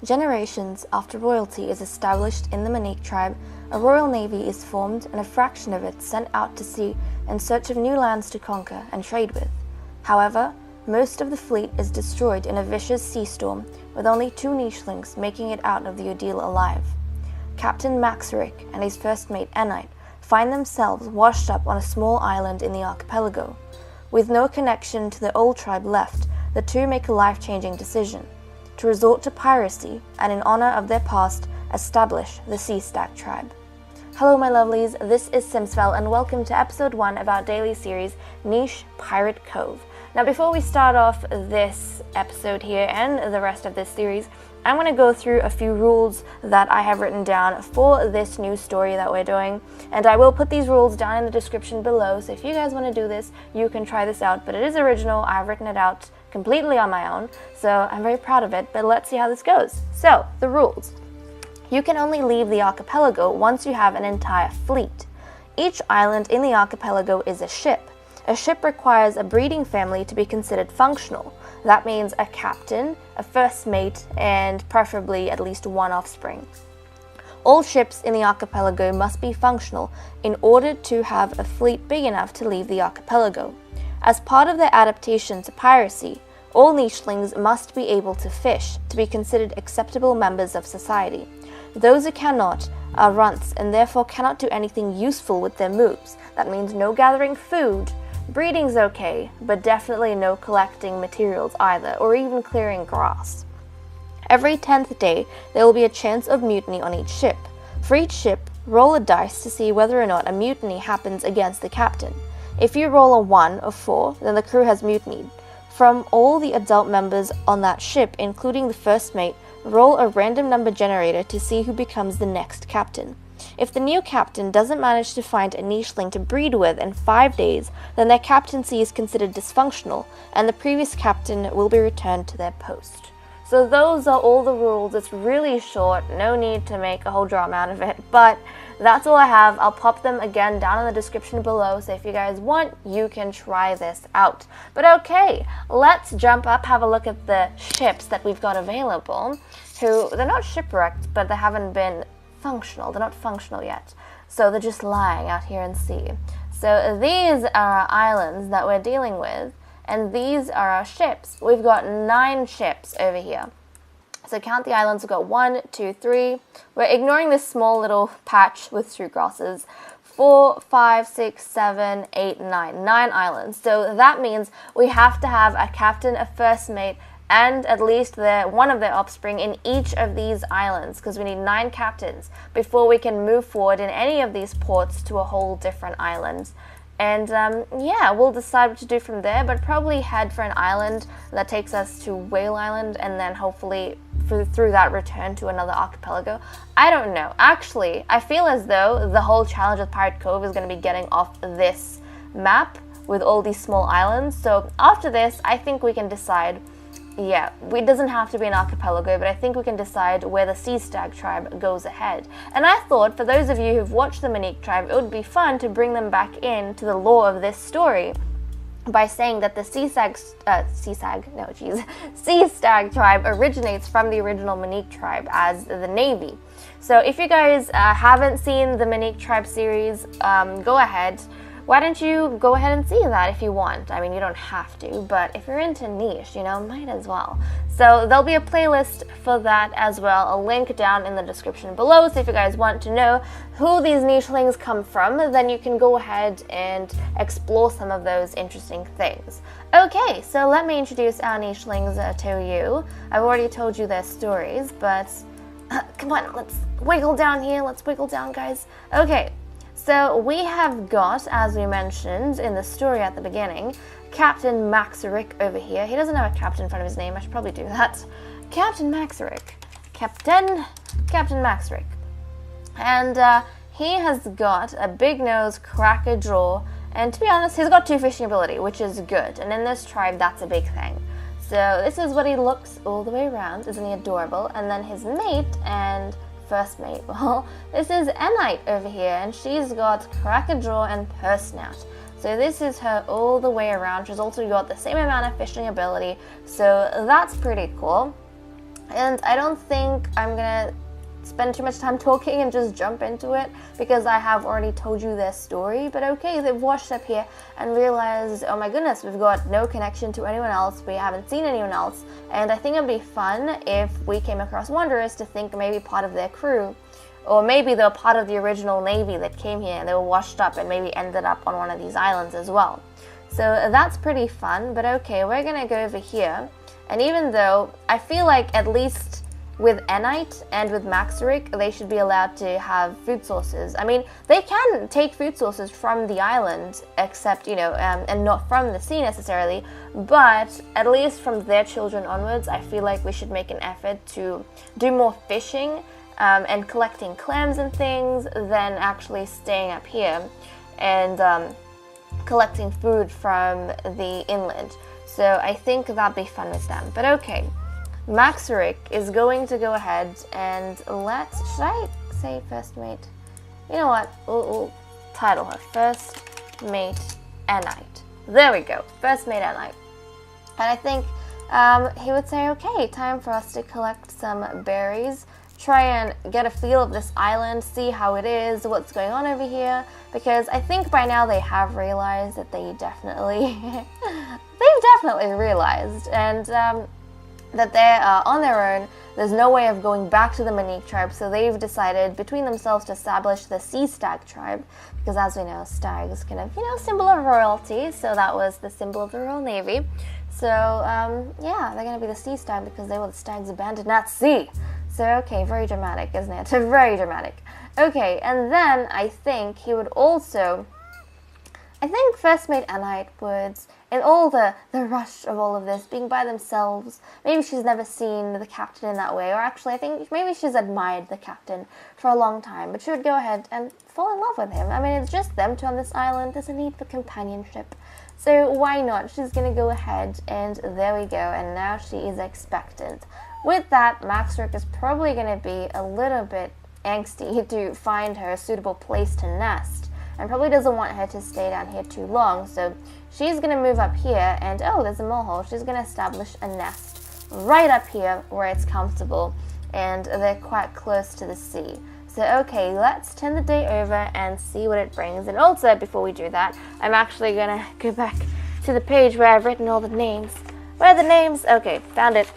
Generations after royalty is established in the Mutinied tribe, a royal navy is formed and a fraction of it sent out to sea in search of new lands to conquer and trade with. However, most of the fleet is destroyed in a vicious sea storm, with only 2 nichelings making it out of the ordeal alive. Captain Maxerick and his first mate Enite find themselves washed up on a small island in the archipelago. With no connection to the old tribe left, the two make a life-changing decision: to resort to piracy and, in honor of their past, establish the Sea Stag tribe. Hello my lovelies, this is Simsfell and welcome to episode 1 of our daily series, Niche Pirate Cove. Now before we start off this episode here and the rest of this series, I'm going to go through a few rules that I have written down for this new story that we're doing, and I will put these rules down in the description below, so if you guys want to do this, you can try this out, but it is original. I've written it out completely on my own, so I'm very proud of it, but let's see how this goes. So, the rules. You can only leave the archipelago once you have an entire fleet. Each island in the archipelago is a ship. A ship requires a breeding family to be considered functional. That means a captain, a first mate, and preferably at least 1 offspring. All ships in the archipelago must be functional in order to have a fleet big enough to leave the archipelago. As part of their adaptation to piracy, all nichelings must be able to fish to be considered acceptable members of society. Those who cannot are runts and therefore cannot do anything useful with their moves. That means no gathering food. Breeding's okay, but definitely no collecting materials either, or even clearing grass. Every 10th day, there will be a chance of mutiny on each ship. For each ship, roll a dice to see whether or not a mutiny happens against the captain. If you roll a 1 or 4, then the crew has mutinied. From all the adult members on that ship, including the first mate, roll a random number generator to see who becomes the next captain. If the new captain doesn't manage to find a nicheling to breed with in 5 days, then their captaincy is considered dysfunctional, and the previous captain will be returned to their post. So those are all the rules. It's really short, no need to make a whole drama out of it, but that's all I have. I'll pop them again down in the description below, so if you guys want, you can try this out. But okay, let's jump up, have a look at the ships that we've got available, they're not shipwrecked, but they haven't been functional. They're not functional yet, so they're just lying out here in sea. So these are our islands that we're dealing with, and these are our ships. We've got 9 ships over here. So count the islands. We've got 1, 2, 3. We're ignoring this small little patch with 2 crosses. 4, 5, 6, 7, 8, 9. 9 islands. So that means we have to have a captain, a first mate, and at least one of their offspring in each of these islands, because we need 9 captains before we can move forward in any of these ports to a whole different island. And yeah, we'll decide what to do from there, but probably head for an island that takes us to Whale Island, and then hopefully through that return to another archipelago. I don't know. Actually, I feel as though the whole challenge with Pirate Cove is going to be getting off this map with all these small islands. So after this, I think we can decide. Yeah, it doesn't have to be an archipelago, but I think we can decide where the Sea Stag tribe goes ahead. And I thought, for those of you who've watched the Mutinied tribe, it would be fun to bring them back into the lore of this story by saying that the Sea Stag tribe originates from the original Mutinied tribe as the Navy. So if you guys haven't seen the Mutinied tribe series, go ahead. Why don't you go ahead and see that if you want? I mean, you don't have to, but if you're into niche, might as well. So there'll be a playlist for that as well, a link down in the description below, so if you guys want to know who these nichelings come from, then you can go ahead and explore some of those interesting things. Okay, so let me introduce our nichelings to you. I've already told you their stories, but come on, let's wiggle down here. Let's wiggle down, guys. Okay. So we have got, as we mentioned in the story at the beginning, Captain Maxerick over here. He doesn't have a captain in front of his name. I should probably do that. Captain Maxerick. Captain Maxerick. And he has got a big nose, cracker jaw, and to be honest, he's got 2 fishing ability, which is good. And in this tribe, that's a big thing. So this is what he looks all the way around. Isn't he adorable? And then his mate and first mate, well, this is Enite over here, and she's got cracker jaw and purse snout. So this is her all the way around. She's also got the same amount of fishing ability, so that's pretty cool. And I don't think I'm gonna spend too much time talking and just jump into it, because I have already told you their story. But okay, they've washed up here and realized, oh my goodness, we've got no connection to anyone else, we haven't seen anyone else, and I think it'd be fun if we came across wanderers to think maybe part of their crew, or maybe they're part of the original navy that came here and they were washed up and maybe ended up on one of these islands as well. So that's pretty fun. But okay, we're gonna go over here, and even though I feel like at least with Enite and with Maxeric, they should be allowed to have food sources. I mean, they can take food sources from the island, except, you know, and not from the sea necessarily, but at least from their children onwards, I feel like we should make an effort to do more fishing and collecting clams and things than actually staying up here and collecting food from the inland. So I think that'd be fun with them. But okay. Maxeric is going to go ahead and should I say first mate? You know what, we'll title her First Mate Enite. There we go, First Mate Enite. And I think he would say, okay, time for us to collect some berries, try and get a feel of this island, see how it is, what's going on over here, because I think by now they have realized that they've definitely realized, and that they're on their own. There's no way of going back to the Mutinied tribe, so they've decided between themselves to establish the Sea Stag tribe, because as we know, stag is kind of, you know, symbol of royalty, so that was the symbol of the Royal Navy. So, yeah, they're going to be the Sea Stag because they were the stags abandoned at sea. So, okay, very dramatic, isn't it? Very dramatic. Okay, and then I think he would also... I think First Mate Enite would, in all the rush of all of this, being by themselves, maybe she's never seen the captain in that way, or actually I think maybe she's admired the captain for a long time, but she would go ahead and fall in love with him. I mean, it's just them two on this island, there's a need for companionship, so why not? She's going to go ahead, and there we go, and now she is expectant. With that, Maxeric is probably going to be a little bit angsty to find her a suitable place to nest, and probably doesn't want her to stay down here too long, so she's going to move up here, and oh, there's a mole hole. She's going to establish a nest right up here where it's comfortable, and they're quite close to the sea. So okay, let's turn the day over and see what it brings. And also, before we do that, I'm actually going to go back to the page where I've written all the names. Where are the names? Okay, found it.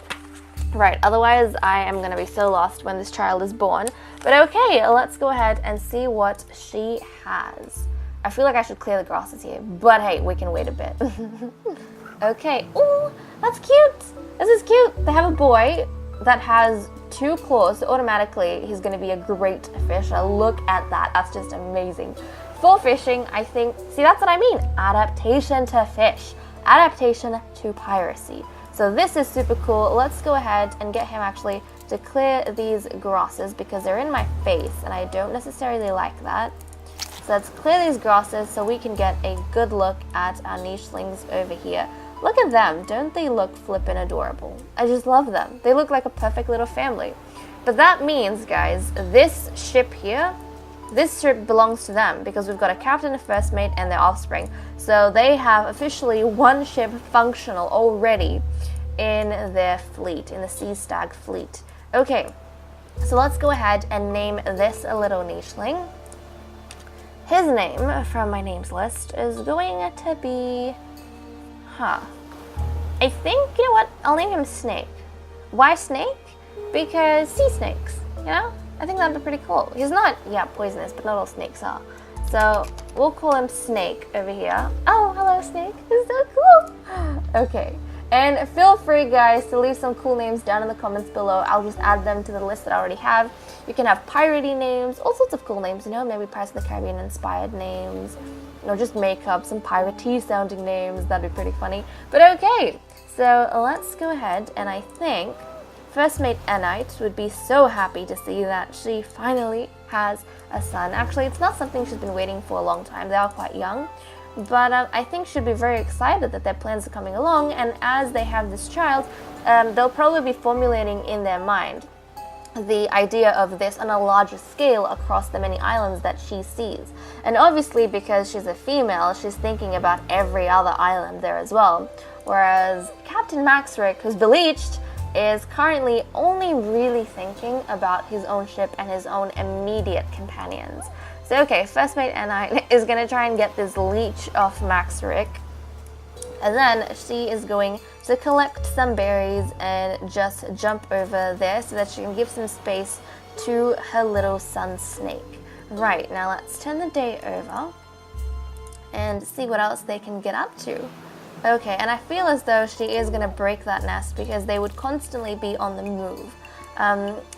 Right, otherwise I am going to be so lost when this child is born. But okay, let's go ahead and see what she has. I feel like I should clear the grasses here, but hey, we can wait a bit. Okay, ooh, that's cute. This is cute. They have a boy that has 2 claws, so automatically he's going to be a great fisher. Look at that. That's just amazing. For fishing, I think, see, that's what I mean. Adaptation to fish. Adaptation to piracy. So this is super cool. Let's go ahead and get him actually to clear these grasses because they're in my face and I don't necessarily like that. So let's clear these grasses so we can get a good look at our nichelings over here. Look at them. Don't they look flippin' adorable? I just love them. They look like a perfect little family. But that means, guys, this ship here, this ship belongs to them because we've got a captain, a first mate, and their offspring. So they have officially 1 ship functional already in their fleet, in the Sea Stag fleet. Okay, so let's go ahead and name this a little nicheling. His name from my names list is going to be, I think, you know what, I'll name him Snake. Why Snake? Because sea snakes, you know? I think that'd be pretty cool. He's not, poisonous, but not all snakes are. So we'll call him Snake over here. Oh, hello Snake, it's so cool. Okay, and feel free guys to leave some cool names down in the comments below. I'll just add them to the list that I already have. You can have piratey names, all sorts of cool names, you know, maybe Pirates of the Caribbean inspired names, you know, just make up some piratey sounding names. That'd be pretty funny. But okay, so let's go ahead, and I think First Mate Enite would be so happy to see that she finally has a son. Actually, it's not something she's been waiting for a long time. They are quite young. But I think she'd be very excited that their plans are coming along. And as they have this child, they'll probably be formulating in their mind the idea of this on a larger scale across the many islands that she sees. And obviously, because she's a female, she's thinking about every other island there as well. Whereas Captain Maxeric, who's bleached, is currently only really thinking about his own ship and his own immediate companions. So okay, first mate N9 is going to try and get this leech off Max Rick. And then she is going to collect some berries and just jump over there so that she can give some space to her little son Snake. Right, now let's turn the day over and see what else they can get up to. Okay, and I feel as though she is going to break that nest because they would constantly be on the move.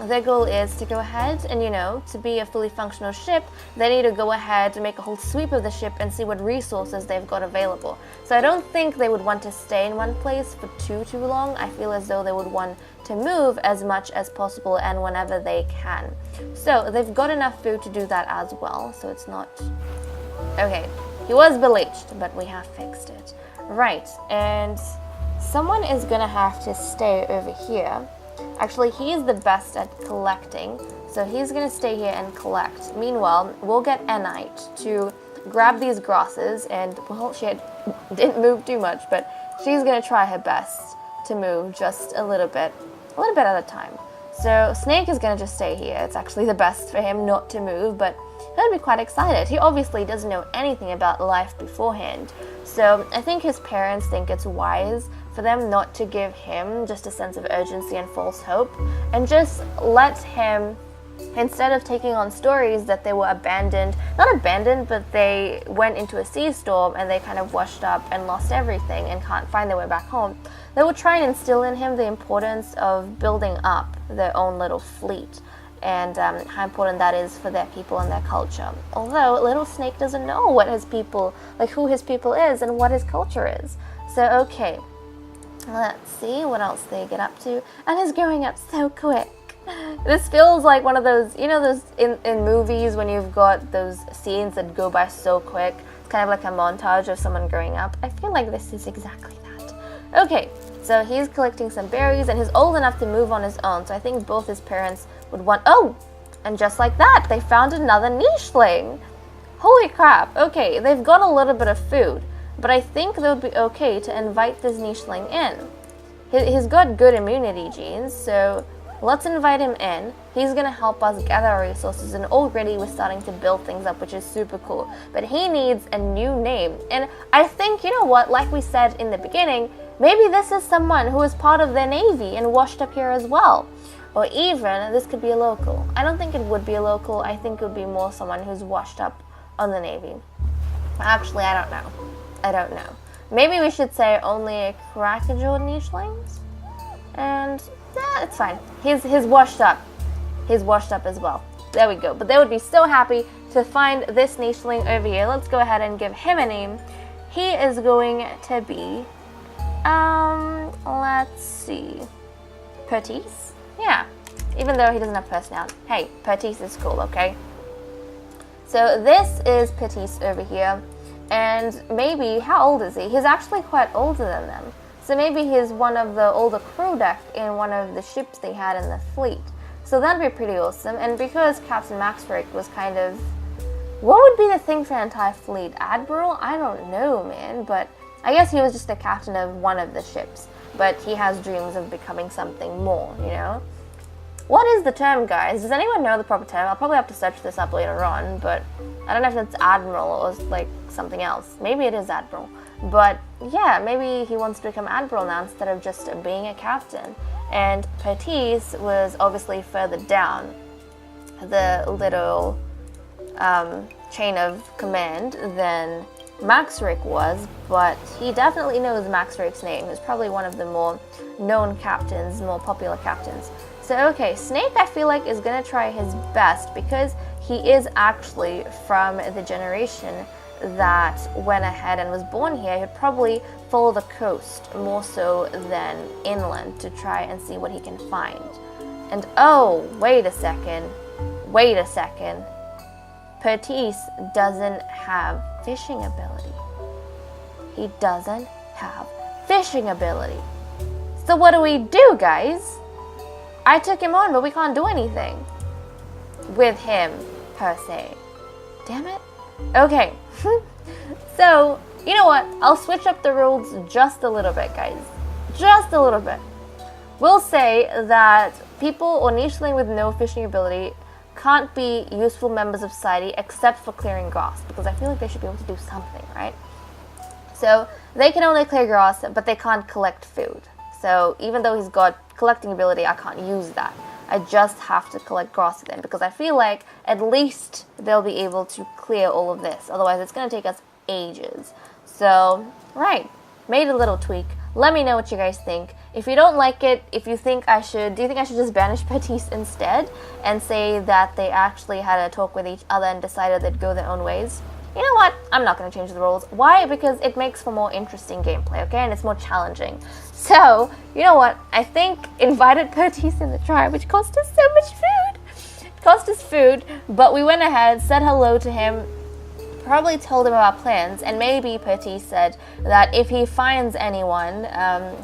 Their goal is to go ahead and, you know, to be a fully functional ship, they need to go ahead and make a whole sweep of the ship and see what resources they've got available. So I don't think they would want to stay in one place for too long. I feel as though they would want to move as much as possible and whenever they can. So they've got enough food to do that as well, so it's not... Okay, he was bleached, but we have fixed it. Right, and someone is gonna have to stay over here. Actually, he is the best at collecting, so he's going to stay here and collect. Meanwhile, we'll get Enite to grab these grasses, and, well, she didn't move too much, but she's going to try her best to move just a little bit at a time. So Snake is going to just stay here. It's actually the best for him not to move, but he'll be quite excited. He obviously doesn't know anything about life beforehand, so I think his parents think it's wise for them not to give him just a sense of urgency and false hope, and just let him, instead of taking on stories that they were not abandoned, but they went into a sea storm and they kind of washed up and lost everything and can't find their way back home, they will try and instill in him the importance of building up their own little fleet and how important that is for their people and their culture. Although little Snake doesn't know what his people, like who his people is and what his culture is. So okay, let's see what else they get up to. And it's growing up so quick. This feels like one of those, you know, those in movies when you've got those scenes that go by so quick. It's kind of like a montage of someone growing up. I feel like this is exactly that. Okay, so he's collecting some berries and he's old enough to move on his own. So I think both his parents would want... Oh! And just like that, they found another nicheling. Holy crap. Okay, they've got a little bit of food. But I think they would be okay to invite this nicheling in. He's got good immunity genes, so let's invite him in. He's going to help us gather our resources, and already we're starting to build things up, which is super cool. But he needs a new name. And I think, you know what, like we said in the beginning, maybe this is someone who is part of their navy and washed up here as well. Or even, this could be a local. I don't think it would be a local. I think it would be more someone who's washed up on the navy. Actually, I don't know. Maybe we should say only a crackajewed nichelings. And yeah, it's fine. He's washed up. He's washed up as well. There we go. But they would be so happy to find this nicheling over here. Let's go ahead and give him a name. He is going to be, let's see, Pertise? Yeah, even though he doesn't have personality. Hey, Pertise is cool, okay? So this is Pertise over here. And maybe, how old is he? He's actually quite older than them. So maybe he's one of the older crew deck in one of the ships they had in the fleet. So that'd be pretty awesome. And because Captain Maxrick was kind of... What would be the thing for an entire fleet? Admiral? I don't know, man. But I guess he was just the captain of one of the ships. But he has dreams of becoming something more, you know? What is the term, guys? Does anyone know the proper term? I'll probably have to search this up later on, but I don't know if it's Admiral or like something else. Maybe it is Admiral. But yeah, maybe he wants to become Admiral now instead of just being a captain. And Pertise was obviously further down the little chain of command than Maxrick was, but he definitely knows Maxrick's name. He's probably one of the more known captains, more popular captains. So okay, Snake I feel like is going to try his best because he is actually from the generation that went ahead and was born here. He'd probably follow the coast more so than inland to try and see what he can find. And oh, wait a second. Pertise doesn't have fishing ability. He doesn't have fishing ability. So what do we do, guys? I took him on, but we can't do anything with him, per se. Damn it. Okay. So, you know what? I'll switch up the rules just a little bit, guys. Just a little bit. We'll say that people or nicheling with no fishing ability can't be useful members of society except for clearing grass, because I feel like they should be able to do something, right? So they can only clear grass, but they can't collect food. So even though he's got collecting ability, I can't use that. I just have to collect grass with him, because I feel like at least they'll be able to clear all of this. Otherwise, it's going to take us ages. So, right, made a little tweak. Let me know what you guys think. If you don't like it, do you think I should just banish Petite instead and say that they actually had a talk with each other and decided they'd go their own ways? You know what? I'm not going to change the rules. Why? Because it makes for more interesting gameplay, okay? And it's more challenging. So, you know what? I think invited Petite in the tribe, which cost us so much food. It cost us food, but we went ahead, said hello to him, probably told him about plans, and maybe Petite said that if he finds anyone,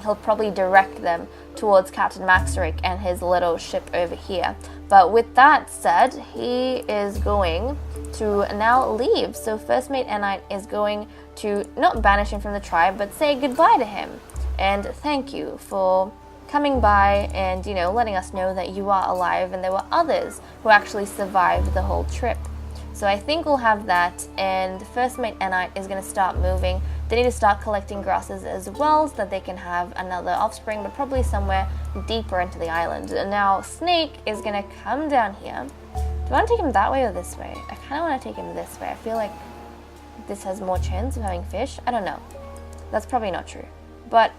he'll probably direct them towards Captain Maxerick and his little ship over here. But with that said, he is going to now leave. So First Mate Enite is going to not banish him from the tribe, but say goodbye to him. And thank you for coming by and, letting us know that you are alive and there were others who actually survived the whole trip. So I think we'll have that, and First Mate Enite is going to start moving. They need to start collecting grasses as well so that they can have another offspring, but probably somewhere deeper into the island. And now Snake is going to come down here. Do I want to take him that way or this way? I kind of want to take him this way. I feel like this has more chance of having fish. I don't know. That's probably not true. But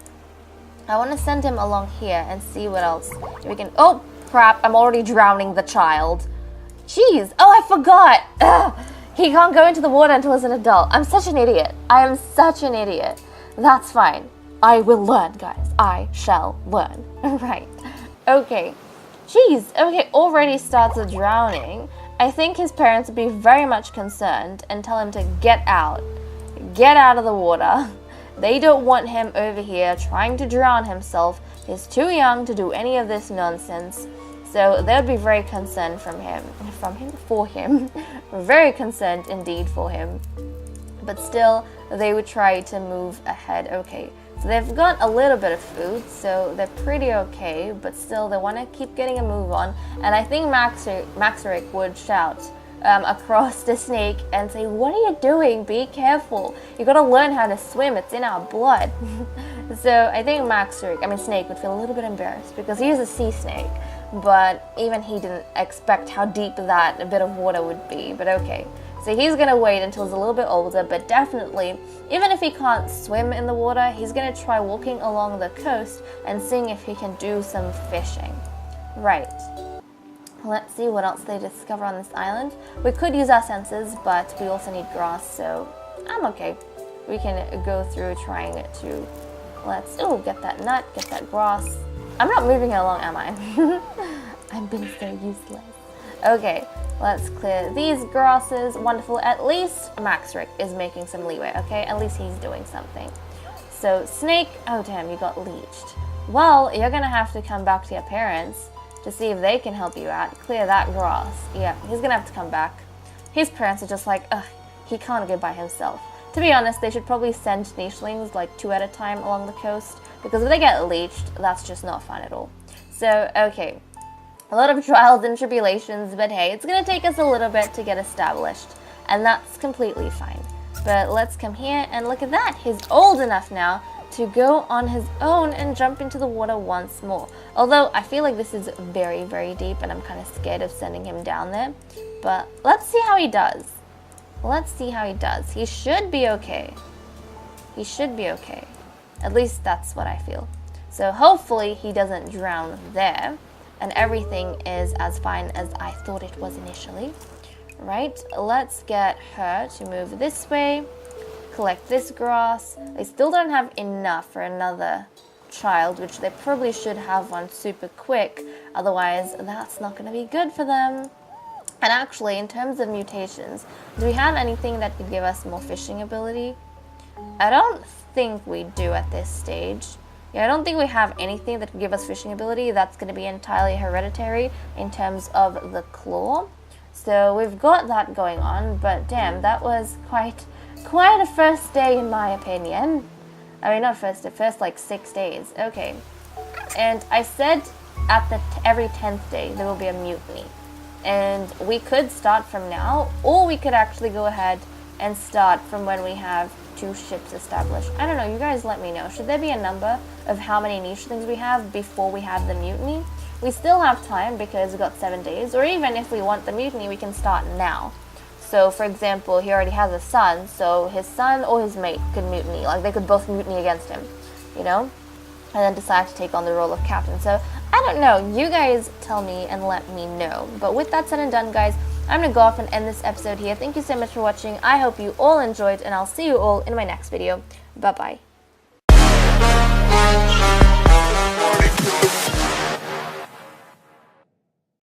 I want to send him along here and see what else we can... Oh, crap. I'm already drowning the child. Jeez. Oh, I forgot. Ugh. He can't go into the water until he's an adult. I'm such an idiot. I am such an idiot. That's fine. I will learn, guys. I shall learn. Right. Okay. Jeez. Okay, already starts drowning. I think his parents would be very much concerned and tell him to get out. Get out of the water. They don't want him over here trying to drown himself. He's too young to do any of this nonsense. So they would be very concerned for him. Very concerned indeed for him. But still, they would try to move ahead. Okay, so they've got a little bit of food, so they're pretty okay, but still they want to keep getting a move on. And I think Maxerick would shout across the snake and say, "What are you doing? Be careful. You got to learn how to swim. It's in our blood." So I think Snake would feel a little bit embarrassed because he is a sea snake. But even he didn't expect how deep that bit of water would be. But okay, so he's going to wait until he's a little bit older, but definitely, even if he can't swim in the water, he's going to try walking along the coast and seeing if he can do some fishing. Right. Let's see what else they discover on this island. We could use our senses, but we also need grass, so I'm okay. We can go through trying to... get that nut, get that grass. I'm not moving it along, am I? I've been so useless. Okay, let's clear these grasses. Wonderful. At least Maxerick is making some leeway, okay? At least he's doing something. So, Snake... Oh, damn, you got leeched. Well, you're going to have to come back to your parents to see if they can help you out. Clear that grass. Yeah, he's going to have to come back. His parents are just like, ugh, he can't go by himself. To be honest, they should probably send nichelings like 2 at a time along the coast, because if they get leeched, that's just not fun at all. So, okay, a lot of trials and tribulations, but hey, it's going to take us a little bit to get established, and that's completely fine. But let's come here and look at that. He's old enough now to go on his own and jump into the water once more. Although, I feel like this is very, very deep, and I'm kind of scared of sending him down there. But let's see how he does. Let's see how he does. He should be okay. He should be okay. At least that's what I feel. So hopefully he doesn't drown there and everything is as fine as I thought it was initially. Right, let's get her to move this way. Collect this grass. They still don't have enough for another child, which they probably should have one super quick. Otherwise, that's not going to be good for them. And actually, in terms of mutations, do we have anything that could give us more fishing ability? I don't think we do at this stage. Yeah, I don't think we have anything that could give us fishing ability. That's going to be entirely hereditary in terms of the claw. So we've got that going on, but damn, that was quite a first day in my opinion. I mean, not first day, first like 6 days. Okay. And I said at every 10th day there will be a mutiny. And we could start from now, or we could actually go ahead and start from when we have 2 ships established. I don't know, you guys let me know. Should there be a number of how many nichelings we have before we have the mutiny? We still have time because we've got 7 days, or even if we want the mutiny, we can start now. So, for example, he already has a son, so his son or his mate could mutiny. Like, they could both mutiny against him, you know? And then decide to take on the role of captain. So, I don't know. You guys tell me and let me know. But with that said and done, guys, I'm going to go off and end this episode here. Thank you so much for watching. I hope you all enjoyed, and I'll see you all in my next video. Bye-bye.